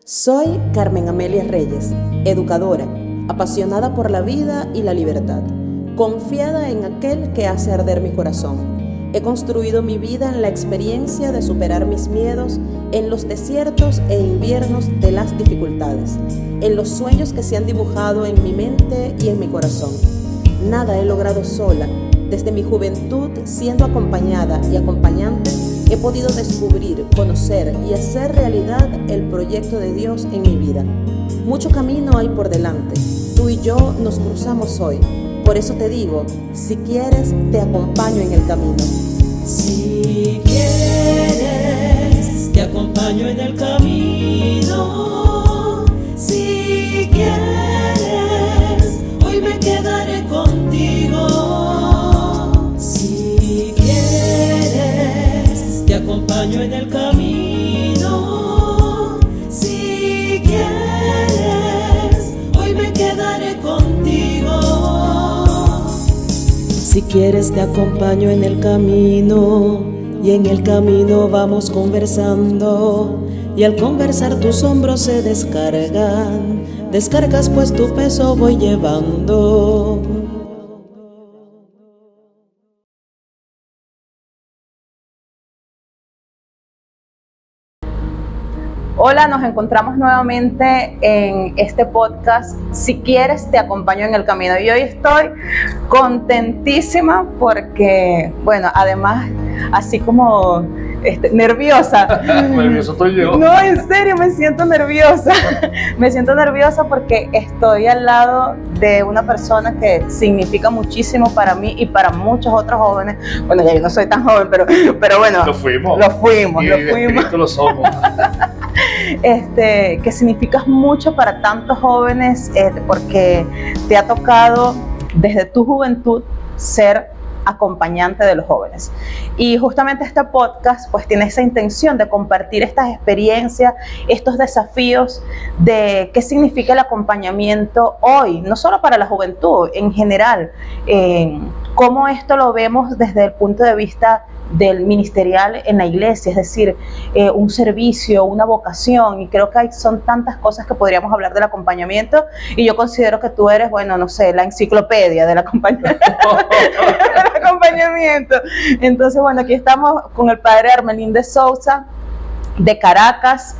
Soy Carmen Amelia Reyes, educadora, apasionada por la vida y la libertad, confiada en aquel que hace arder mi corazón. He construido mi vida en la experiencia de superar mis miedos, en los desiertos e inviernos de las dificultades, en los sueños que se han dibujado en mi mente y en mi corazón. Nada he logrado sola. Desde mi juventud, siendo acompañada y acompañante, he podido descubrir, conocer y hacer realidad el proyecto de Dios en mi vida. Mucho camino hay por delante. Tú y yo nos cruzamos hoy. Por eso te digo, si quieres, te acompaño en el camino. Si quieres, te acompaño en el camino. Si quieres, hoy me quedaré contigo. Si quieres, te acompaño en el camino. Si quieres, hoy me quedaré contigo. Si quieres te acompaño en el camino, y en el camino vamos conversando, y al conversar tus hombros se descargan, descargas pues tu peso voy llevando. Hola, nos encontramos nuevamente en este podcast. Si quieres, te acompaño en el camino. Y hoy estoy contentísima porque, bueno, además, así como nerviosa. Nervioso estoy yo. No, en serio, me siento nerviosa. Me siento nerviosa porque estoy al lado de una persona que significa muchísimo para mí y para muchos otros jóvenes. Bueno, ya yo no soy tan joven, pero bueno. Lo fuimos. Y de espíritu lo somos. Que significas mucho para tantos jóvenes porque te ha tocado desde tu juventud ser acompañante de los jóvenes. Y justamente este podcast pues tiene esa intención de compartir estas experiencias, estos desafíos de qué significa el acompañamiento hoy, no solo para la juventud, en general, cómo esto lo vemos desde el punto de vista del ministerial en la iglesia, es decir, un servicio, una vocación, y creo que son tantas cosas que podríamos hablar del acompañamiento, y yo considero que tú eres, bueno, no sé, la enciclopedia del acompañamiento. Entonces, bueno, aquí estamos con el padre Armelín de Souza, de Caracas,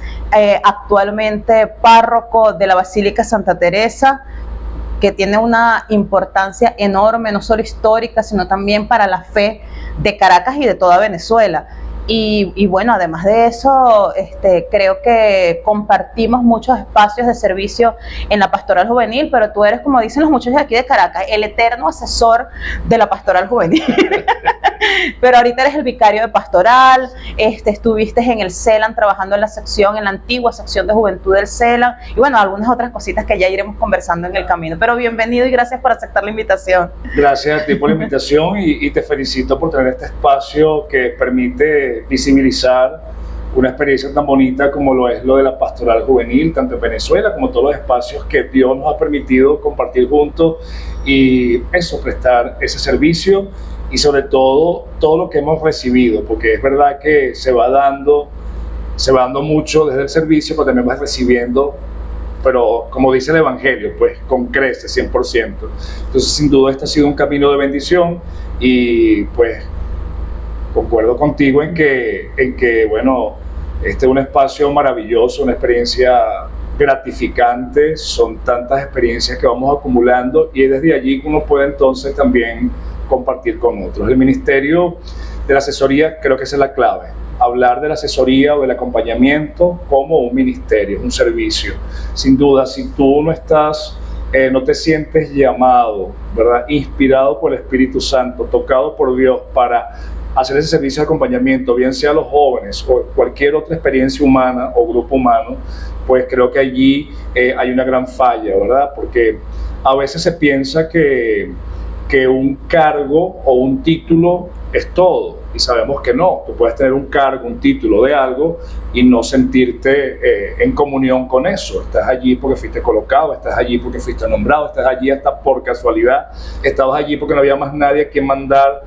actualmente párroco de la Basílica Santa Teresa, que tiene una importancia enorme, no solo histórica, sino también para la fe de Caracas y de toda Venezuela. Y bueno, además de eso, creo que compartimos muchos espacios de servicio en la pastoral juvenil, pero tú eres, como dicen los muchachos de aquí de Caracas, el eterno asesor de la pastoral juvenil. Pero ahorita eres el vicario de pastoral, estuviste en el CELAN trabajando en la antigua sección de juventud del CELAN, y bueno, algunas otras cositas que ya iremos conversando en el camino. Pero bienvenido y gracias por aceptar la invitación. Gracias a ti por la invitación y te felicito por tener este espacio que permite visibilizar una experiencia tan bonita como lo es lo de la pastoral juvenil, tanto en Venezuela como todos los espacios que Dios nos ha permitido compartir juntos y eso, prestar ese servicio y sobre todo lo que hemos recibido, porque es verdad que se va dando mucho desde el servicio, pero también vas recibiendo, pero como dice el Evangelio, pues con crece 100%. Entonces sin duda este ha sido un camino de bendición y pues concuerdo contigo en que bueno, este es un espacio maravilloso, una experiencia gratificante, son tantas experiencias que vamos acumulando y es desde allí que uno puede entonces también compartir con otros. El ministerio de la asesoría creo que esa es la clave, hablar de la asesoría o del acompañamiento como un ministerio, un servicio. Sin duda, si tú no te sientes llamado, ¿verdad? Inspirado por el Espíritu Santo, tocado por Dios para hacer ese servicio de acompañamiento, bien sea a los jóvenes o cualquier otra experiencia humana o grupo humano, pues creo que allí hay una gran falla, ¿verdad? Porque a veces se piensa que un cargo o un título es todo, y sabemos que no. Tú puedes tener un cargo, un título de algo y no sentirte en comunión con eso. Estás allí porque fuiste colocado, estás allí porque fuiste nombrado, estás allí hasta por casualidad, estabas allí porque no había más nadie a quien mandar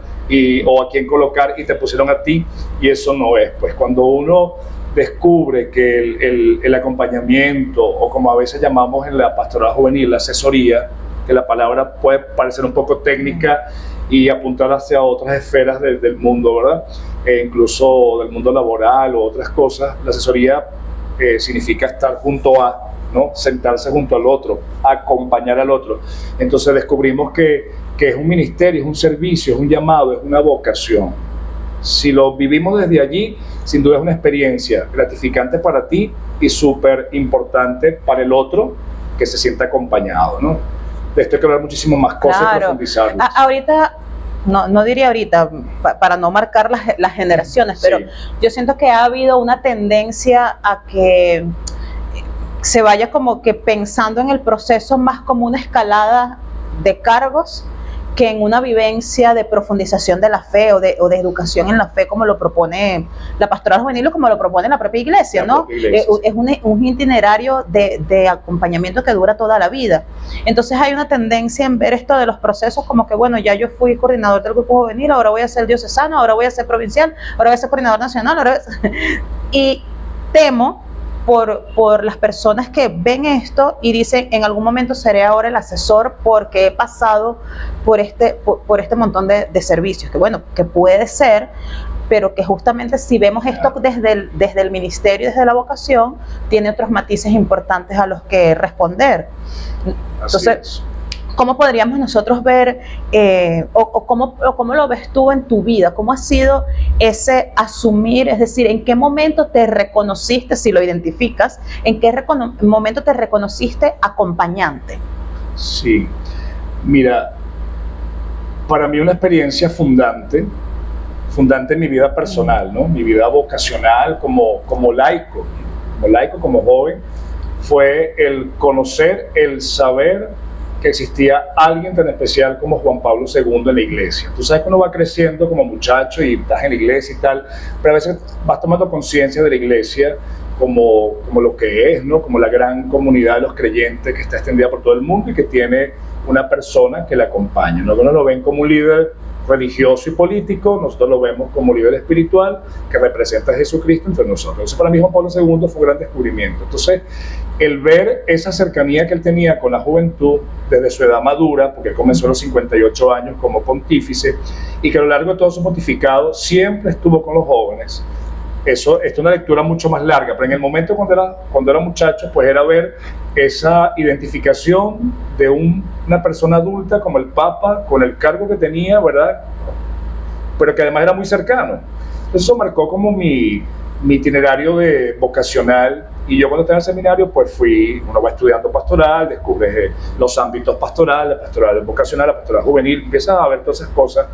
o a quien colocar y te pusieron a ti, y eso no es. Pues cuando uno descubre que el acompañamiento, o como a veces llamamos en la pastoral juvenil, la asesoría, que la palabra puede parecer un poco técnica y apuntar hacia otras esferas del mundo, ¿verdad? Incluso del mundo laboral o otras cosas. La asesoría significa estar junto a, ¿no? Sentarse junto al otro, acompañar al otro. Entonces descubrimos que es un ministerio, es un servicio, es un llamado, es una vocación. Si lo vivimos desde allí, sin duda es una experiencia gratificante para ti y súper importante para el otro, que se sienta acompañado, ¿no? De esto hay que hablar muchísimo más cosas y profundizarlas. Ahorita, no diría ahorita, para no marcar las generaciones, pero yo siento que ha habido una tendencia a que se vaya como que pensando en el proceso más como una escalada de cargos que en una vivencia de profundización de la fe o de educación en la fe, como lo propone la pastoral juvenil o como lo propone la propia iglesia, ¿no? Es un itinerario de acompañamiento que dura toda la vida. Entonces hay una tendencia en ver esto de los procesos como que, bueno, ya yo fui coordinador del grupo juvenil, ahora voy a ser diocesano, ahora voy a ser provincial, ahora voy a ser coordinador nacional, y temo por las personas que ven esto y dicen, en algún momento seré ahora el asesor porque he pasado por este montón de servicios, que bueno, que puede ser, pero que justamente si vemos esto desde el ministerio, desde la vocación, tiene otros matices importantes a los que responder. Entonces, ¿cómo podríamos nosotros ver, cómo lo ves tú en tu vida? ¿Cómo ha sido ese asumir? Es decir, ¿en qué momento te reconociste, si lo identificas, en qué momento te reconociste acompañante? Sí, mira, para mí una experiencia fundante en mi vida personal, ¿no? Mi vida vocacional como laico, como joven, fue el conocer, el saber que existía alguien tan especial como Juan Pablo II en la iglesia. Tú sabes que uno va creciendo como muchacho y estás en la iglesia y tal, pero a veces vas tomando conciencia de la iglesia como lo que es, ¿no? Como la gran comunidad de los creyentes que está extendida por todo el mundo y que tiene una persona que la acompaña. No, uno lo ven como un líder religioso y político, nosotros lo vemos como líder espiritual que representa a Jesucristo entre nosotros. Entonces, para mí Juan Pablo II fue un gran descubrimiento. Entonces, el ver esa cercanía que él tenía con la juventud desde su edad madura, porque él comenzó a los 58 años como pontífice, y que a lo largo de todo su pontificado siempre estuvo con los jóvenes. Eso es una lectura mucho más larga, pero en el momento cuando era muchacho, pues era ver esa identificación de una persona adulta como el Papa, con el cargo que tenía, ¿verdad? Pero que además era muy cercano. Eso marcó como mi itinerario vocacional, y yo cuando estaba en el seminario, pues uno va estudiando pastoral, descubres los ámbitos pastorales, la pastoral vocacional, la pastoral juvenil, empiezas a ver todas esas cosas.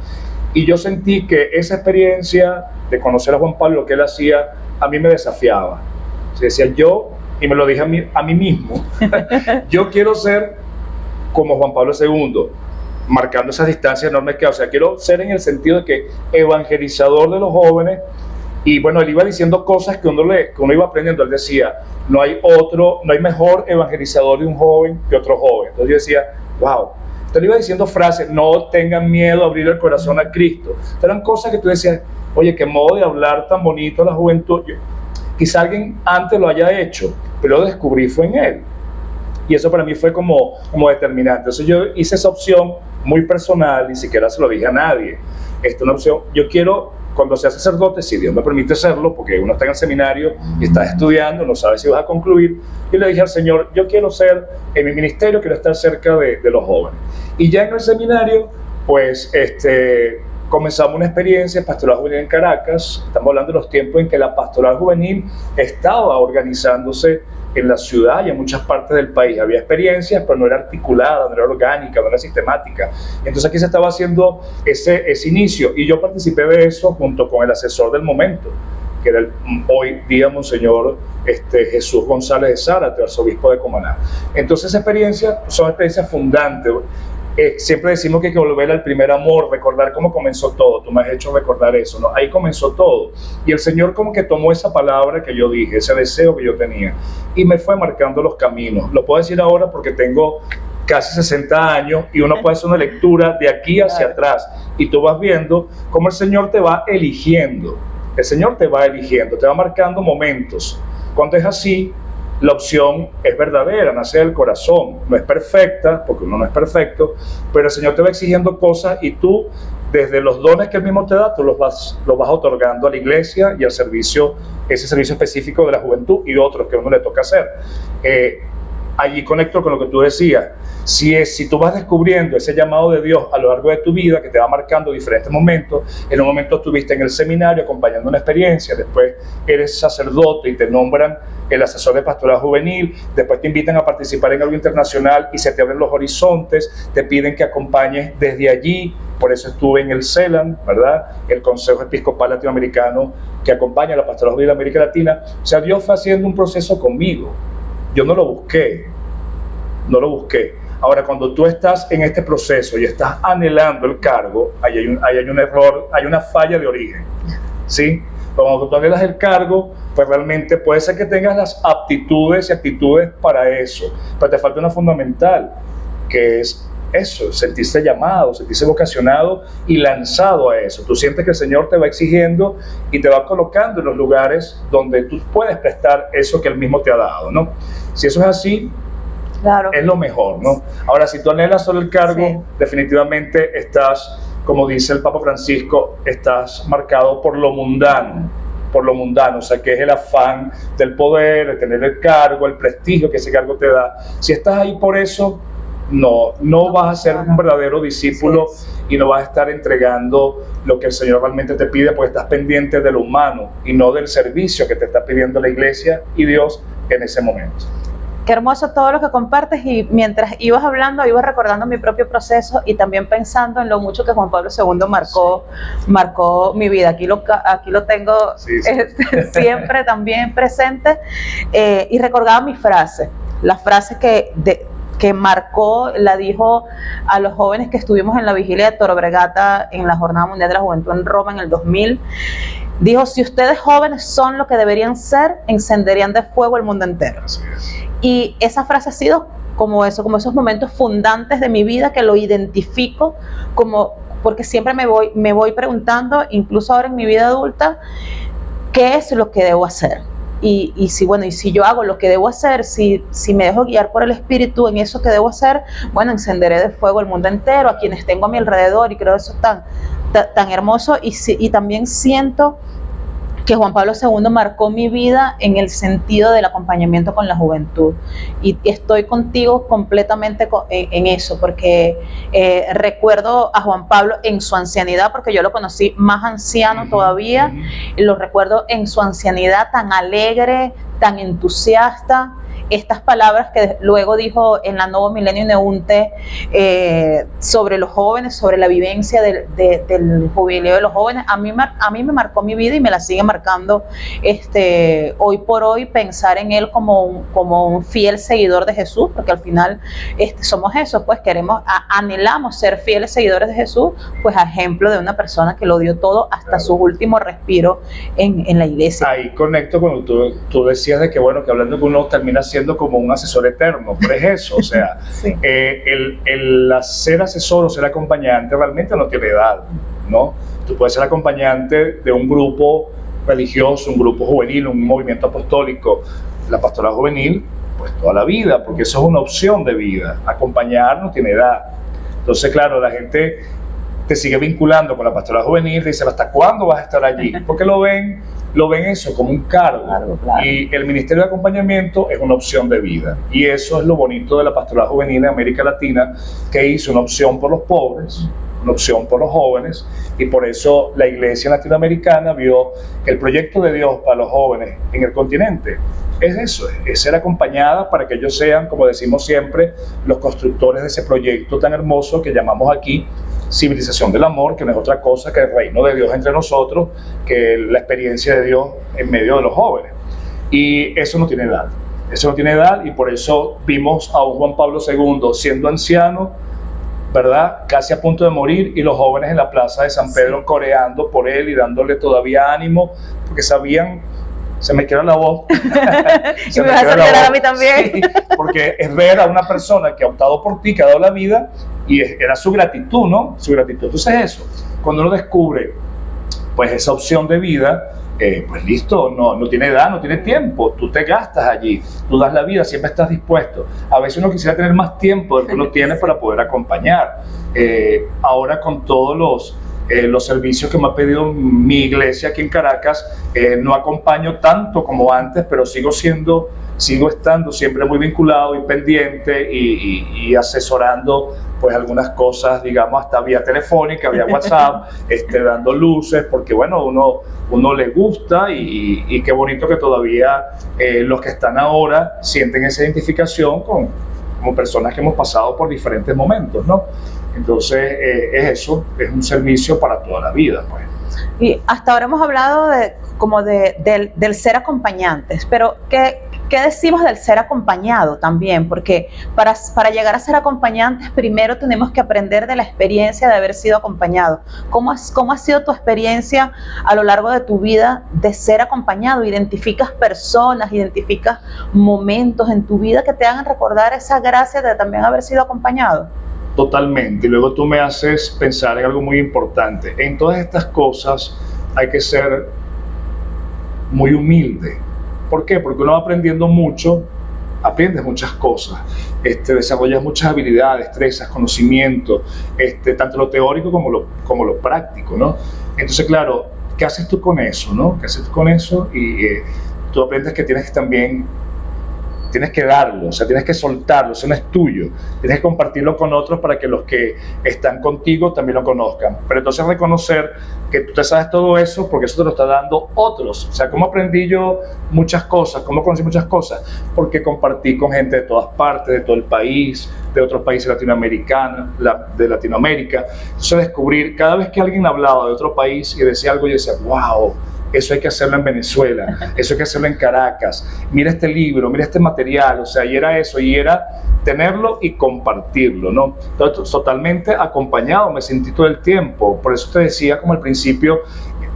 Y yo sentí que esa experiencia de conocer a Juan Pablo, lo que él hacía, a mí me desafiaba. O sea, decía yo, y me lo dije a mí mismo, yo quiero ser como Juan Pablo II, marcando esas distancias enormes que, o sea, quiero ser en el sentido de que evangelizador de los jóvenes. Y bueno, él iba diciendo cosas que uno iba aprendiendo. Él decía, no hay mejor evangelizador de un joven que otro joven. Entonces yo decía, wow. Entonces él iba diciendo frases, no tengan miedo a abrir el corazón a Cristo. Entonces, eran cosas que tú decías, oye, qué modo de hablar tan bonito a la juventud. Quizá alguien antes lo haya hecho, pero lo descubrí fue en él. Y eso para mí fue como determinante. Entonces yo hice esa opción muy personal, ni siquiera se lo dije a nadie. Esta es una opción, yo quiero, cuando sea sacerdote, si Dios me permite serlo, porque uno está en el seminario y está estudiando, no sabe si vas a concluir, yo le dije al Señor, yo quiero ser, en mi ministerio, quiero estar cerca de los jóvenes. Y ya en el seminario, pues, comenzamos una experiencia pastoral juvenil en Caracas. Estamos hablando de los tiempos en que la pastoral juvenil estaba organizándose en la ciudad y en muchas partes del país. Había experiencias, pero no era articulada, no era orgánica, no era sistemática. Entonces aquí se estaba haciendo ese inicio, y yo participé de eso junto con el asesor del momento, que era hoy día Monseñor Jesús González de Zárate, arzobispo de Cumaná. Entonces esas experiencias son experiencias fundantes. Siempre decimos que hay que volver al primer amor, recordar cómo comenzó todo. Tú me has hecho recordar eso, ¿no? Ahí comenzó todo. Y el Señor como que tomó esa palabra que yo dije, ese deseo que yo tenía, y me fue marcando los caminos. Lo puedo decir ahora porque tengo casi 60 años y uno puede hacer una lectura de aquí hacia atrás, y tú vas viendo cómo el Señor te va eligiendo. El Señor te va eligiendo, te va marcando momentos. Cuando es así, la opción es verdadera, nace del corazón. No es perfecta, porque uno no es perfecto, pero el Señor te va exigiendo cosas y tú, desde los dones que Él mismo te da, tú los vas otorgando a la iglesia y al servicio, ese servicio específico de la juventud y otros que a uno le toca hacer. Allí conecto con lo que tú decías. Si tú vas descubriendo ese llamado de Dios a lo largo de tu vida, que te va marcando diferentes momentos, en un momento estuviste en el seminario acompañando una experiencia, después eres sacerdote y te nombran el asesor de pastoral juvenil, después te invitan a participar en algo internacional y se te abren los horizontes, te piden que acompañes desde allí. Por eso estuve en el CELAM, ¿verdad? El Consejo Episcopal Latinoamericano que acompaña a la pastoral juvenil de América Latina. O sea, Dios fue haciendo un proceso conmigo. Yo no lo busqué. Ahora, cuando tú estás en este proceso y estás anhelando el cargo, ahí hay un error, hay una falla de origen, ¿sí? Cuando tú anhelas el cargo, pues realmente puede ser que tengas las aptitudes y actitudes para eso, pero te falta una fundamental, que es eso, sentirse llamado, sentirse vocacionado y lanzado a eso. Tú sientes que el Señor te va exigiendo y te va colocando en los lugares donde tú puedes prestar eso que Él mismo te ha dado, ¿no? Si eso es así, claro, es lo mejor, ¿no? Ahora, si tú anhelas solo el cargo, sí, definitivamente estás, como dice el Papa Francisco, estás marcado por lo mundano, o sea, que es el afán del poder, de tener el cargo, el prestigio que ese cargo te da. Si estás ahí por eso, no vas a ser un verdadero discípulo y no vas a estar entregando lo que el Señor realmente te pide, porque estás pendiente de lo humano y no del servicio que te está pidiendo la iglesia y Dios en ese momento. Qué hermoso todo lo que compartes, y mientras ibas hablando, ibas recordando mi propio proceso y también pensando en lo mucho que Juan Pablo II marcó mi vida. Aquí lo tengo siempre también presente, y recordaba mi frase, la frase que marcó, la dijo a los jóvenes que estuvimos en la vigilia de Toro Bregata en la Jornada Mundial de la Juventud en Roma en el 2000. Dijo: si ustedes jóvenes son lo que deberían ser, encenderían de fuego el mundo entero. Así es. Y esa frase ha sido como eso, como esos momentos fundantes de mi vida que lo identifico porque siempre me voy preguntando, incluso ahora en mi vida adulta, ¿qué es lo que debo hacer? Y si yo hago lo que debo hacer, si me dejo guiar por el Espíritu en eso que debo hacer, bueno, encenderé de fuego el mundo entero, a quienes tengo a mi alrededor, y creo eso tan hermoso. Y también siento que Juan Pablo II marcó mi vida en el sentido del acompañamiento con la juventud, y estoy contigo completamente en eso, porque recuerdo a Juan Pablo en su ancianidad, porque yo lo conocí más anciano todavía, y lo recuerdo en su ancianidad tan alegre, tan entusiasta. Estas palabras que luego dijo en la Novo Milenio Neunte sobre los jóvenes, sobre la vivencia del jubileo de los jóvenes, a mí me marcó mi vida y me la sigue marcando hoy por hoy. Pensar en él como un fiel seguidor de Jesús, porque al final somos eso, pues anhelamos ser fieles seguidores de Jesús, pues a ejemplo de una persona que lo dio todo hasta su último respiro en la iglesia. Ahí conecto cuando tú decías de que, bueno, que hablando con uno termina siendo como un asesor eterno, pero es eso, o sea, sí, el ser asesor o ser acompañante realmente no tiene edad, ¿no? Tú puedes ser acompañante de un grupo religioso, un grupo juvenil, un movimiento apostólico, la pastoral juvenil, pues toda la vida, porque eso es una opción de vida. Acompañar no tiene edad. Entonces, claro, la gente te sigue vinculando con la pastoral juvenil, te dicen: ¿hasta cuándo vas a estar allí? Porque lo ven eso como un cargo. Claro. Y el ministerio de acompañamiento es una opción de vida, y eso es lo bonito de la pastoral juvenil en América Latina, que hizo una opción por los pobres, una opción por los jóvenes, y por eso la iglesia latinoamericana vio el proyecto de Dios para los jóvenes en el continente. Es eso, es ser acompañada para que ellos sean, como decimos siempre, los constructores de ese proyecto tan hermoso que llamamos aquí civilización del amor, que no es otra cosa que el reino de Dios entre nosotros, que la experiencia de Dios en medio de los jóvenes. Y eso no tiene edad, y por eso vimos a un Juan Pablo II siendo anciano, ¿verdad?, casi a punto de morir, y los jóvenes en la plaza de San Pedro coreando por él y dándole todavía ánimo, porque sabían, se me quiebra la voz. Y me vas a quedar a mí también. Sí, porque es ver a una persona que ha optado por ti, que ha dado la vida, y era su gratitud, ¿no? Su gratitud. Entonces eso, cuando uno descubre pues esa opción de vida, pues listo, no tiene edad, no tiene tiempo, tú te gastas allí, tú das la vida, siempre estás dispuesto. A veces uno quisiera tener más tiempo del que uno tiene para poder acompañar. Ahora con todos los servicios que me ha pedido mi iglesia aquí en Caracas, no acompaño tanto como antes, pero sigo estando siempre muy vinculado y pendiente y asesorando pues algunas cosas, digamos, hasta vía telefónica, vía WhatsApp, dando luces, porque bueno, uno le gusta y qué bonito que todavía los que están ahora sienten esa identificación como personas que hemos pasado por diferentes momentos, ¿no? Entonces, es un servicio para toda la vida, pues. Y hasta ahora hemos hablado del ser acompañantes, pero ¿qué decimos del ser acompañado también? Porque para llegar a ser acompañantes, primero tenemos que aprender de la experiencia de haber sido acompañado. ¿Cómo ha sido tu experiencia a lo largo de tu vida de ser acompañado? ¿Identificas personas, identificas momentos en tu vida que te hagan recordar esa gracia de también haber sido acompañado? Totalmente. Y luego tú me haces pensar en algo muy importante. En todas estas cosas hay que ser muy humilde. ¿Por qué? Porque uno va aprendiendo mucho, aprendes muchas cosas, desarrollas muchas habilidades, destrezas, conocimientos, tanto lo teórico como lo práctico, ¿no? Entonces, claro, ¿qué haces tú con eso, no? ¿Qué haces tú con eso? Y tú aprendes que tienes que darlo, o sea, tienes que soltarlo, eso no es tuyo, tienes que compartirlo con otros para que los que están contigo también lo conozcan. Pero entonces reconocer que tú te sabes todo eso porque eso te lo está dando otros. O sea, ¿cómo aprendí yo muchas cosas? ¿Cómo conocí muchas cosas? Porque compartí con gente de todas partes, de todo el país, de otros países latinoamericanos, de Latinoamérica. Entonces descubrir, cada vez que alguien hablaba de otro país y decía algo, yo decía, wow, eso hay que hacerlo en Venezuela, eso hay que hacerlo en Caracas, mira este libro, mira este material, o sea, y era eso, y era tenerlo y compartirlo, ¿no? Entonces, totalmente acompañado, me sentí todo el tiempo, por eso te decía como al principio,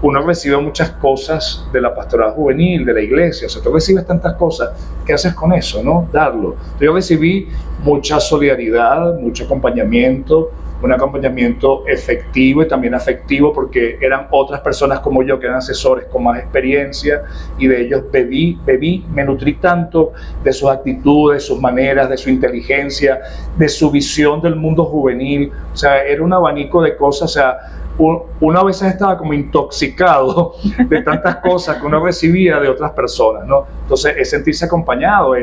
uno recibe muchas cosas de la pastoral juvenil, de la iglesia, o sea, tú recibes tantas cosas, ¿qué haces con eso, no? Darlo. Entonces, yo recibí mucha solidaridad, mucho acompañamiento, un acompañamiento efectivo y también afectivo, porque eran otras personas como yo que eran asesores con más experiencia, y de ellos bebí, me nutrí tanto de sus actitudes, sus maneras, de su inteligencia, de su visión del mundo juvenil. O sea, era un abanico de cosas, o sea, uno a veces estaba como intoxicado de tantas cosas que uno recibía de otras personas, ¿no? Entonces, es sentirse acompañado,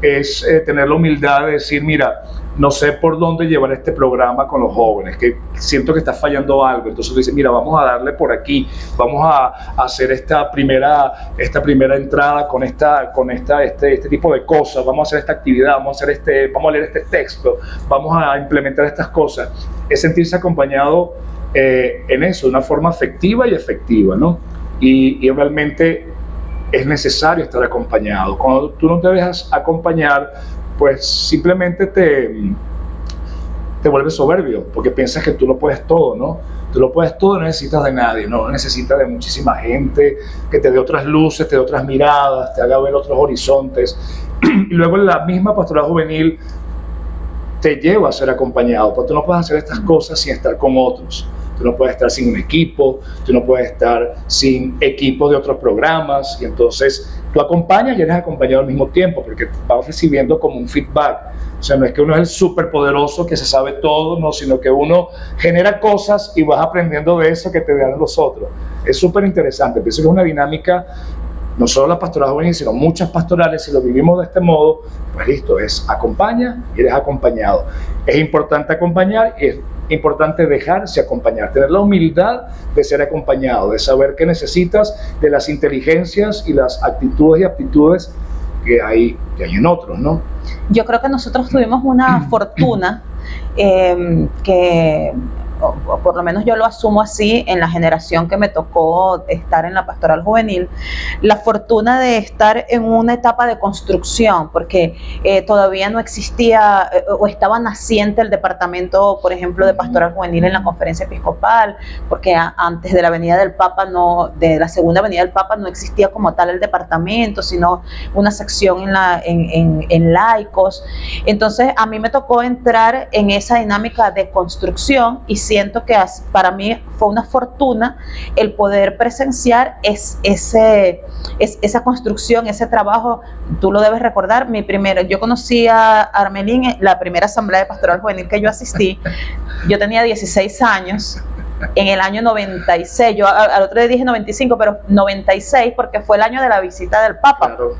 es tener la humildad de decir, mira, no sé por dónde llevar este programa con los jóvenes, que siento que está fallando algo. Entonces tú dices, mira, vamos a darle por aquí, vamos a hacer esta primera entrada con este tipo de cosas, vamos a hacer esta actividad, vamos a leer este texto, vamos a implementar estas cosas. Es sentirse acompañado en eso, de una forma afectiva y efectiva, ¿no? Y realmente es necesario estar acompañado. Cuando tú no te dejas acompañar, pues simplemente te vuelves soberbio, porque piensas que tú lo puedes todo, ¿no? Tú lo puedes todo, no necesitas de nadie, no necesitas de muchísima gente que te dé otras luces, te dé otras miradas, te haga ver otros horizontes. Y luego la misma pastoral juvenil te lleva a ser acompañado, porque tú no puedes hacer estas cosas sin estar con otros. Tú no puedes estar sin un equipo, tú no puedes estar sin equipos de otros programas, y entonces tú acompañas y eres acompañado al mismo tiempo, porque vas recibiendo como un feedback. O sea, no es que uno es el superpoderoso que se sabe todo, no, sino que uno genera cosas y vas aprendiendo de eso que te dan los otros. Es súper interesante, pienso que es una dinámica, no solo la pastoral juvenil, sino muchas pastorales. Si lo vivimos de este modo, pues listo, es acompaña y eres acompañado. Es importante acompañar y es importante dejarse acompañar, tener la humildad de ser acompañado, de saber qué necesitas, de las inteligencias y las actitudes y aptitudes que hay en otros, ¿no? Yo creo que nosotros tuvimos una fortuna que, o por lo menos yo lo asumo así, en la generación que me tocó estar en la pastoral juvenil, la fortuna de estar en una etapa de construcción, porque todavía no existía o estaba naciente el departamento, por ejemplo, de pastoral juvenil en la Conferencia Episcopal, porque antes de la Avenida del Papa, de la Segunda Avenida del Papa, no existía como tal el departamento, sino una sección en laicos. Entonces a mí me tocó entrar en esa dinámica de construcción y siento que para mí fue una fortuna el poder presenciar esa construcción, ese trabajo. Tú lo debes recordar, yo conocí a Armelín en la primera asamblea de pastoral juvenil que yo asistí. Yo tenía 16 años, en el año 96, yo al otro día dije 95, pero 96 porque fue el año de la visita del Papa. Claro.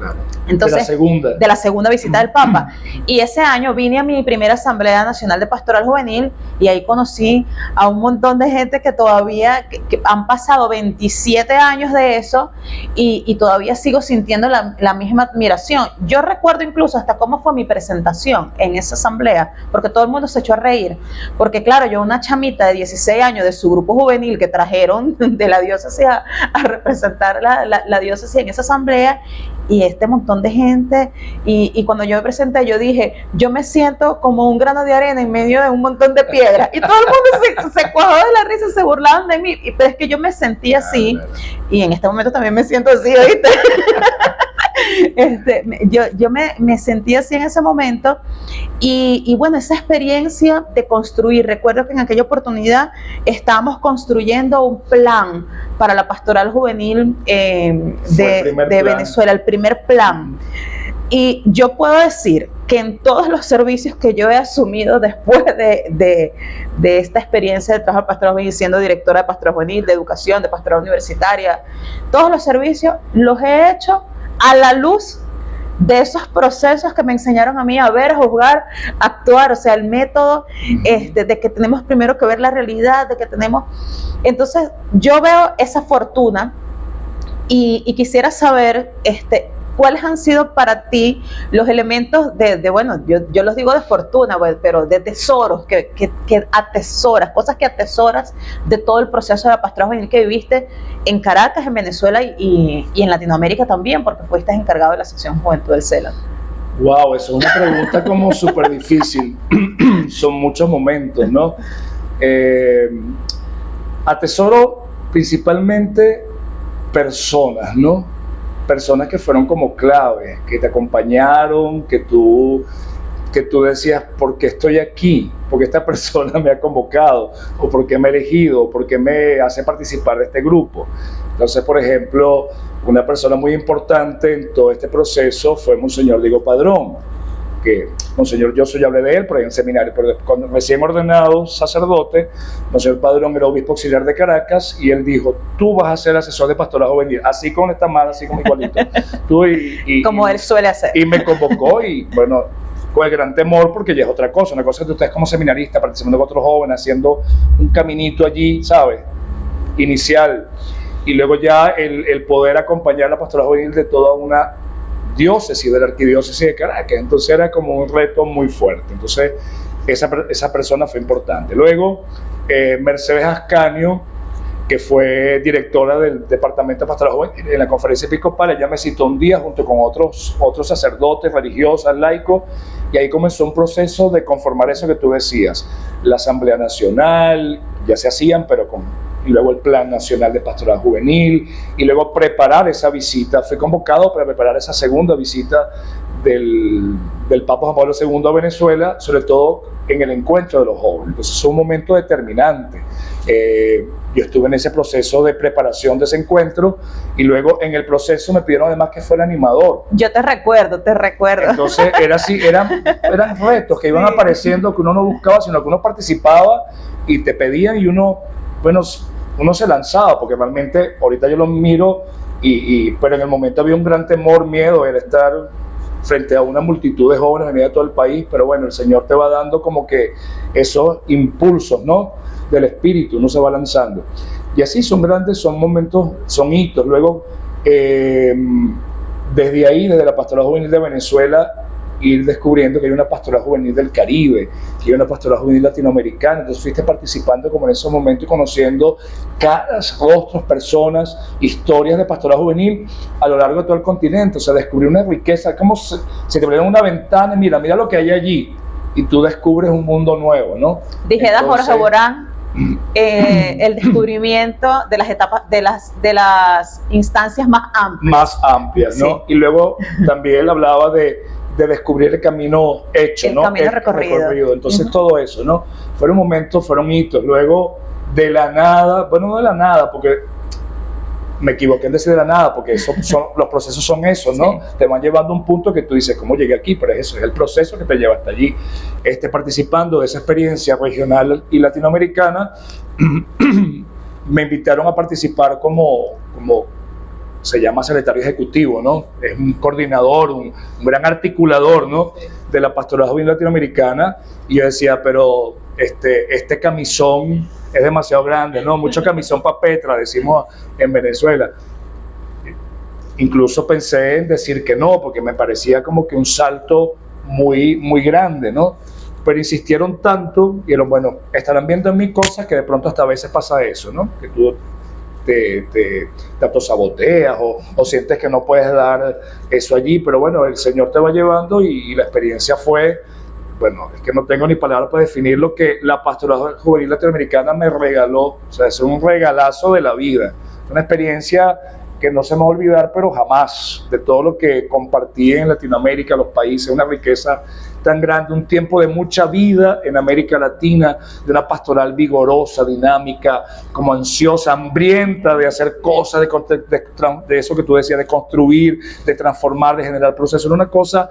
Entonces, de la segunda visita del Papa. Y ese año vine a mi primera Asamblea Nacional de Pastoral Juvenil y ahí conocí a un montón de gente que todavía que han pasado 27 años de eso y todavía sigo sintiendo la misma admiración. Yo recuerdo incluso hasta cómo fue mi presentación en esa asamblea, porque todo el mundo se echó a reír, porque claro, yo una chamita de 16 años de su grupo juvenil que trajeron de la diócesis a representar la diócesis en esa asamblea, y este montón de gente, y cuando yo me presenté yo dije, yo me siento como un grano de arena en medio de un montón de piedras, y todo el mundo se cuajó de la risa, se burlaban de mí, pero es que yo me sentí así, y en este momento también me siento así, ¿oíste? Yo me sentí así en ese momento, y bueno, esa experiencia de construir, recuerdo que en aquella oportunidad estábamos construyendo un plan para la pastoral juvenil de Venezuela, el primer plan. Y yo puedo decir que en todos los servicios que yo he asumido después de esta experiencia de trabajo pastoral juvenil, siendo directora de pastoral juvenil, de educación, de pastoral universitaria, todos los servicios los he hecho a la luz de esos procesos que me enseñaron a mí a ver, juzgar, actuar, o sea, el método de que tenemos primero que ver la realidad, de que tenemos... Entonces, yo veo esa fortuna y quisiera saber cuáles han sido para ti los elementos bueno, yo los digo de fortuna, pero de tesoros que atesoras, cosas que atesoras de todo el proceso de la pastoral juvenil que viviste en Caracas, en Venezuela y en Latinoamérica también, porque fuiste encargado de la sección Juventud del CELAC. Wow, eso es una pregunta como súper difícil. Son muchos momentos, ¿no? Atesoro principalmente personas, ¿no? Personas que fueron como clave, que te acompañaron, que tú decías, ¿por qué estoy aquí? ¿Por qué esta persona me ha convocado? ¿O por qué me ha elegido? ¿O por qué me hace participar de este grupo? Entonces, por ejemplo, una persona muy importante en todo este proceso fue Monseñor Diego Padrón, que Monseñor, yo hablé de él por ahí en seminario, pero cuando recién ordenado sacerdote, Monseñor Padrón era obispo auxiliar de Caracas, y él dijo, tú vas a ser asesor de pastoral juvenil, así con esta mano, así como igualito. Tú como él suele hacer. Y me convocó, y bueno, con el gran temor, porque ya es otra cosa que ustedes como seminarista, participando con otros jóvenes, haciendo un caminito allí, ¿sabes? Inicial, y luego ya el poder acompañar la pastoral juvenil de toda una diócesis, de la arquidiócesis de Caracas. Entonces era como un reto muy fuerte. Entonces esa persona fue importante. Luego Mercedes Ascanio, que fue directora del Departamento de Pastoral Juvenil en la Conferencia Episcopal, ella me citó un día junto con otros sacerdotes, religiosas, laicos, y ahí comenzó un proceso de conformar eso que tú decías, la Asamblea Nacional, ya se hacían, pero y luego el Plan Nacional de Pastoral Juvenil, y luego preparar esa visita. Fui convocado para preparar esa segunda visita del Papa Juan Pablo II a Venezuela, sobre todo en el encuentro de los jóvenes. Entonces es un momento determinante. Yo estuve en ese proceso de preparación de ese encuentro, y luego en el proceso me pidieron además que fuera animador. Yo te recuerdo. Entonces era así, eran retos que iban apareciendo, que uno no buscaba, sino que uno participaba y te pedían, y uno se lanzaba, porque realmente ahorita yo lo miro, pero en el momento había un gran temor, miedo, era estar frente a una multitud de jóvenes venidos de todo el país, pero bueno, el Señor te va dando como que esos impulsos, ¿no?, del espíritu, uno se va lanzando. Y así son grandes, son momentos, son hitos. Luego, desde ahí, desde la Pastoral Juvenil de Venezuela, ir descubriendo que hay una pastoral juvenil del Caribe, que hay una pastoral juvenil latinoamericana. Entonces fuiste participando como en esos momentos y conociendo caras, rostros, personas, historias de pastoral juvenil a lo largo de todo el continente. O sea, descubrir una riqueza, como si te abrieran una ventana y mira lo que hay allí, y tú descubres un mundo nuevo, ¿no? Dijera Jorge Borán, el descubrimiento de las etapas, de las instancias más amplias. Más amplias, ¿no? Sí. Y luego también él hablaba de de descubrir el camino hecho, el ¿no? camino recorrido. Entonces todo eso, ¿no? Fueron momentos, fueron hitos. Luego, de la nada, bueno, no de la nada, porque me equivoqué en decir de la nada, porque los procesos son eso, ¿no? Sí. Te van llevando a un punto que tú dices, ¿cómo llegué aquí? Pero es eso, es el proceso que te lleva hasta allí. Participando de esa experiencia regional y latinoamericana, me invitaron a participar como se llama secretario ejecutivo, ¿no? Es un coordinador, un gran articulador, ¿no? De la pastoral juvenil latinoamericana. Y yo decía, pero este camisón es demasiado grande, ¿no? Mucho camisón para Petra, decimos en Venezuela. Incluso pensé en decir que no, porque me parecía como que un salto muy, muy grande, ¿no? Pero insistieron tanto, y dijeron, bueno, estarán viendo en mí cosas que de pronto hasta a veces pasa eso, ¿no? Que tú te autosaboteas o sientes que no puedes dar eso allí, pero bueno, el Señor te va llevando y la experiencia fue, bueno, es que no tengo ni palabras para definir lo que la pastoral juvenil latinoamericana me regaló. O sea, es un regalazo de la vida, una experiencia que no se me va a olvidar, pero jamás, de todo lo que compartí en Latinoamérica, los países, una riqueza tan grande, un tiempo de mucha vida en América Latina, de una pastoral vigorosa, dinámica, como ansiosa, hambrienta de hacer cosas, de eso que tú decías, de construir, de transformar, de generar procesos. Era una cosa,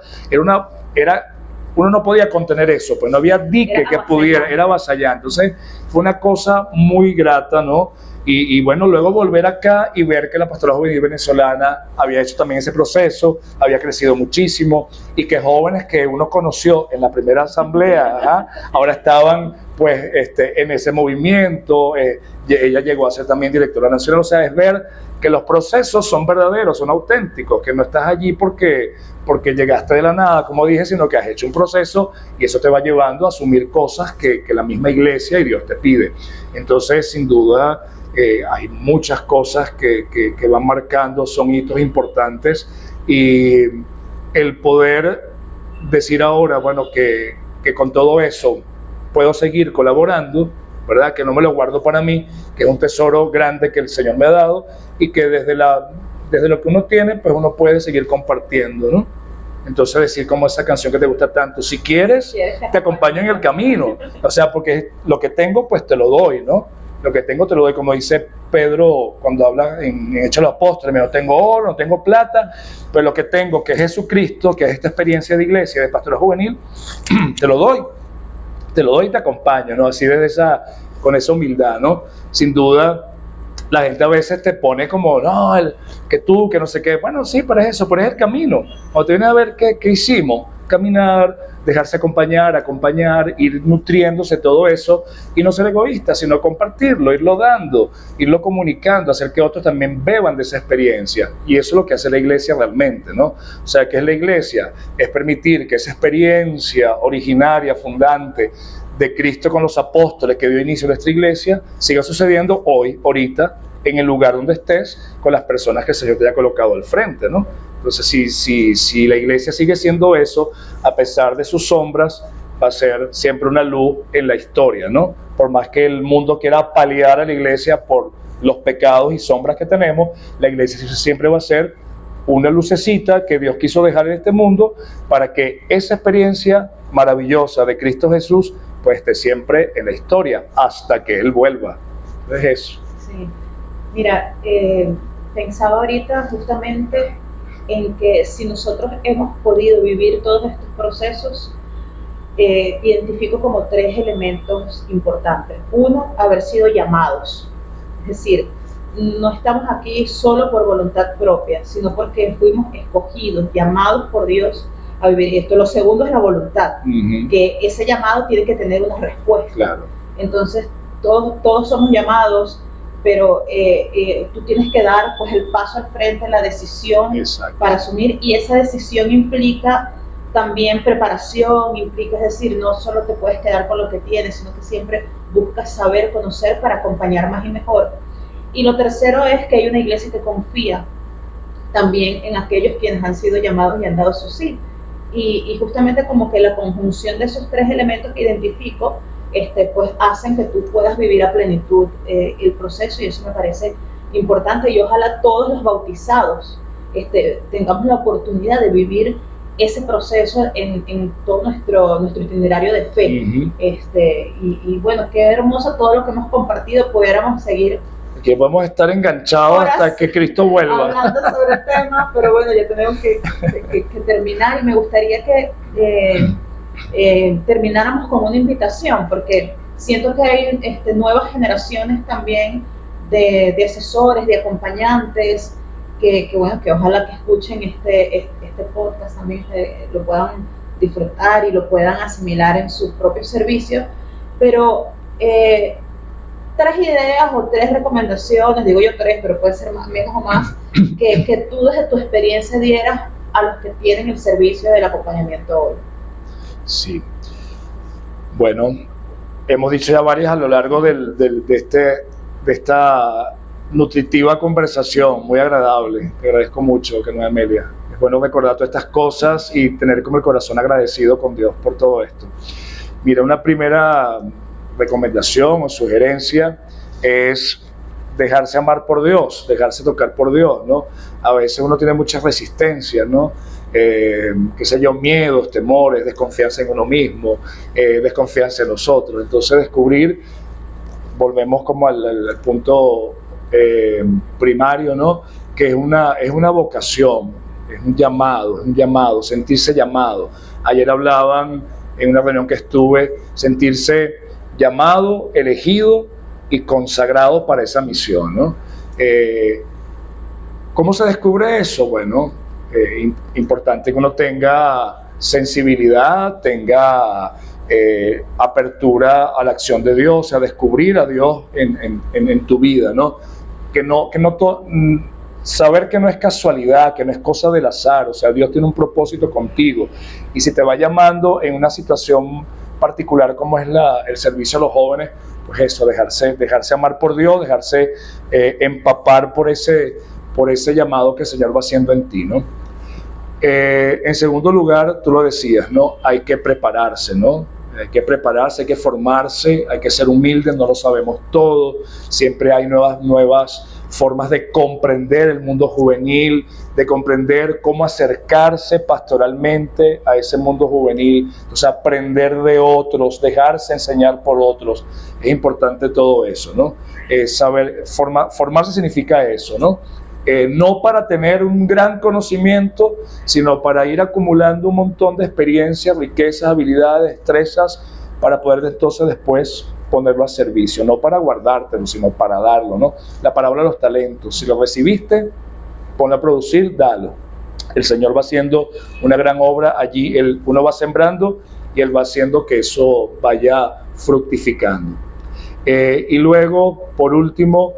uno no podía contener eso, pues no había dique que pudiera, era avasallante. Entonces fue una cosa muy grata, ¿no? Y bueno, luego volver acá y ver que la pastoral juvenil venezolana había hecho también ese proceso, había crecido muchísimo, y que jóvenes que uno conoció en la primera asamblea, ahora estaban pues en ese movimiento. Ella llegó a ser también directora nacional. O sea, es ver que los procesos son verdaderos, son auténticos, que no estás allí porque llegaste de la nada, como dije, sino que has hecho un proceso y eso te va llevando a asumir cosas que la misma iglesia y Dios te pide. Entonces, sin duda, hay muchas cosas que van marcando, son hitos importantes, y el poder decir ahora, bueno, que con todo eso puedo seguir colaborando, ¿verdad? Que no me lo guardo para mí, que es un tesoro grande que el Señor me ha dado, y que desde lo que uno tiene, pues uno puede seguir compartiendo, ¿no? Entonces decir como esa canción que te gusta tanto, si quieres, te acompaño en el camino. O sea, porque lo que tengo, pues te lo doy, ¿no? Lo que tengo te lo doy, como dice Pedro cuando habla en Hechos de los Apóstoles, no tengo oro, no tengo plata, pero lo que tengo, que es Jesucristo, que es esta experiencia de iglesia, de pastoral juvenil, te lo doy y te acompaño, ¿no? Así con esa humildad, ¿no? Sin duda, la gente a veces te pone como, no, que no sé qué. Bueno, sí, pero es eso, pero es el camino. Cuando te vienes a ver qué hicimos, caminar, dejarse acompañar, ir nutriéndose todo eso, y no ser egoísta, sino compartirlo, irlo dando, irlo comunicando, hacer que otros también beban de esa experiencia. Y eso es lo que hace la iglesia realmente, ¿no? O sea, ¿qué es la iglesia? Es permitir que esa experiencia originaria, fundante, de Cristo con los apóstoles que dio inicio a nuestra iglesia, siga sucediendo hoy, ahorita, en el lugar donde estés, con las personas que el Señor te haya colocado al frente, ¿no? Entonces, si la iglesia sigue siendo eso, a pesar de sus sombras, va a ser siempre una luz en la historia, ¿no? Por más que el mundo quiera paliar a la iglesia por los pecados y sombras que tenemos, la iglesia siempre va a ser una lucecita que Dios quiso dejar en este mundo para que esa experiencia maravillosa de Cristo Jesús pues esté siempre en la historia hasta que Él vuelva. Es eso. Sí. Mira, pensaba ahorita justamente en que si nosotros hemos podido vivir todos estos procesos, identifico como 3 elementos importantes. Uno, haber sido llamados. Es decir, no estamos aquí solo por voluntad propia, sino porque fuimos escogidos, llamados por Dios a vivir esto. Lo segundo es la voluntad, que ese llamado tiene que tener una respuesta. Claro. Entonces, todos somos llamados, pero tú tienes que dar pues el paso al frente, la decisión. Exacto. Para asumir, y esa decisión implica también preparación, implica, es decir, no solo te puedes quedar con lo que tienes, sino que siempre buscas saber, conocer para acompañar más y mejor. Y lo tercero es que hay una iglesia que confía también en aquellos quienes han sido llamados y han dado su sí. Y justamente como que la conjunción de esos 3 elementos que identifico, pues hacen que tú puedas vivir a plenitud el proceso, y eso me parece importante. Y ojalá todos los bautizados tengamos la oportunidad de vivir ese proceso en todo nuestro itinerario de fe. Ujú. Y bueno, qué hermoso todo lo que hemos compartido, pudiéramos seguir Que podemos estar enganchados horas hasta que Cristo vuelva. hablando sobre el tema, pero bueno, ya tenemos que terminar, y me gustaría que termináramos con una invitación, porque siento que hay nuevas generaciones también de asesores, de acompañantes, bueno, que ojalá que escuchen este podcast también, lo puedan disfrutar y lo puedan asimilar en sus propios servicios, pero 3 ideas o 3 recomendaciones, digo yo 3, pero puede ser menos o más, que tú desde tu experiencia dieras a los que tienen el servicio del acompañamiento hoy. Sí. Bueno, hemos dicho ya varias a lo largo de esta nutritiva conversación, muy agradable. Te agradezco mucho, que no es Amelia. Es bueno recordar todas estas cosas y tener como el corazón agradecido con Dios por todo esto. Mira, una primera recomendación o sugerencia es dejarse amar por Dios, dejarse tocar por Dios, ¿no? A veces uno tiene muchas resistencias, ¿no? Qué sé yo, miedos, temores, desconfianza en uno mismo, desconfianza en los otros. Entonces descubrir, volvemos como al punto primario, ¿no? Que es una vocación, es un llamado, sentirse llamado. Ayer hablaban en una reunión que estuve, sentirse llamado, elegido y consagrado para esa misión, ¿no? ¿Cómo se descubre eso? Bueno, importante que uno tenga sensibilidad, tenga apertura a la acción de Dios, a descubrir a Dios en tu vida, ¿no? Saber que no es casualidad, que no es cosa del azar, o sea, Dios tiene un propósito contigo, y si te va llamando en una situación particular como es el servicio a los jóvenes, pues eso, dejarse amar por Dios, dejarse empapar por ese llamado que el Señor va haciendo en ti, ¿no? En segundo lugar, tú lo decías, ¿no? Hay que prepararse, ¿no? Hay que prepararse, hay que formarse, hay que ser humildes, no lo sabemos todo, siempre hay nuevas formas de comprender el mundo juvenil, de comprender cómo acercarse pastoralmente a ese mundo juvenil, o sea, aprender de otros, dejarse enseñar por otros. Es importante todo eso, ¿no? Formarse significa eso, ¿no? No para tener un gran conocimiento, sino para ir acumulando un montón de experiencias, riquezas, habilidades, destrezas, para poder entonces después ponerlo a servicio, no para guardártelo, sino para darlo, ¿no? La parábola de los talentos, si lo recibiste, ponlo a producir, dalo. El Señor va haciendo una gran obra allí, uno va sembrando y Él va haciendo que eso vaya fructificando. Y luego, por último,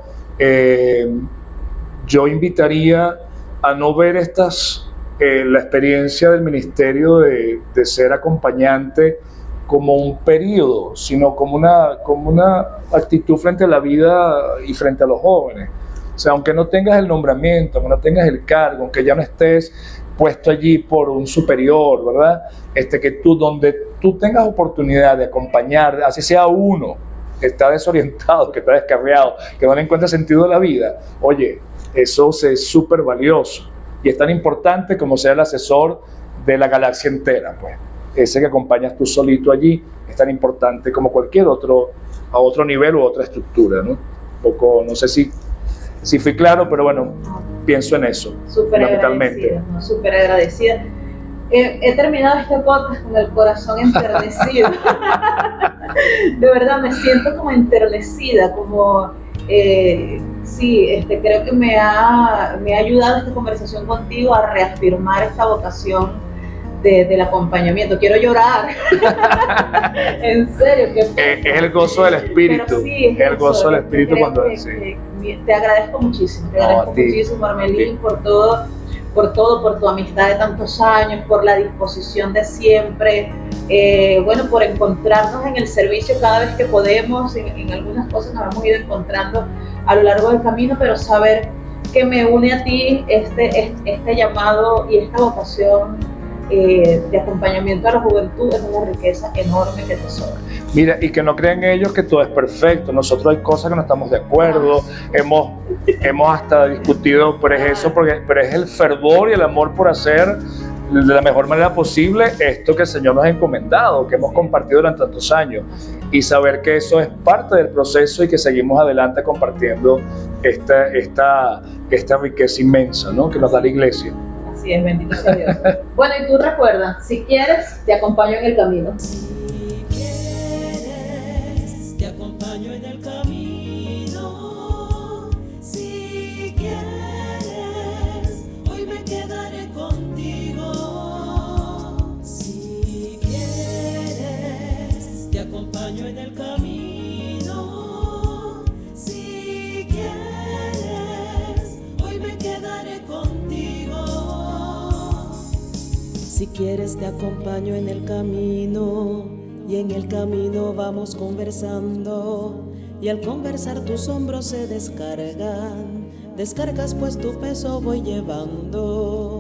yo invitaría a no ver la experiencia del ministerio de ser acompañante como un periodo, sino como una actitud frente a la vida y frente a los jóvenes. O sea, aunque no tengas el nombramiento, aunque no tengas el cargo, aunque ya no estés puesto allí por un superior, ¿verdad? Donde tú tengas oportunidad de acompañar, así sea uno que está desorientado, que está descarriado, que no le encuentra sentido a la vida, oye, eso es súper valioso y es tan importante como ser el asesor de la galaxia entera, pues. Ese que acompañas tú solito allí es tan importante como cualquier otro, a otro nivel u otra estructura, ¿no? No sé si fui claro, pero bueno, pienso en eso, fundamentalmente. Súper agradecida. He terminado este podcast con el corazón enternecido. De verdad, me siento como enternecida, como... sí, creo que me ha ayudado esta conversación contigo a reafirmar esta vocación del acompañamiento. Quiero llorar. En serio. Es el gozo del espíritu. Sí, es el gozo del espíritu cuando te agradezco muchísimo. Te agradezco muchísimo, Armelín, por tu amistad de tantos años, por la disposición de siempre, por encontrarnos en el servicio cada vez que podemos. En algunas cosas nos hemos ido encontrando a lo largo del camino, pero saber que me une a ti este llamado y esta vocación de acompañamiento a la juventud es una riqueza enorme que tesoro. Mira, y que no crean ellos que todo es perfecto. Nosotros hay cosas que no estamos de acuerdo, hemos hasta discutido, pero es el fervor y el amor por hacer de la mejor manera posible esto que el Señor nos ha encomendado, que hemos compartido durante tantos años, y saber que eso es parte del proceso y que seguimos adelante compartiendo esta riqueza inmensa, ¿no?, que nos da la iglesia. Así es, bendito sea Dios. Bueno, y tú recuerda, si quieres, te acompaño en el camino. Si quieres, te acompaño en el camino. Si quieres, hoy me quedaré contigo. Si quieres, te acompaño en el camino. Si quieres, hoy me quedaré contigo. Si quieres te acompaño en el camino, y en el camino vamos conversando, y al conversar tus hombros se descargan, descargas pues tu peso voy llevando.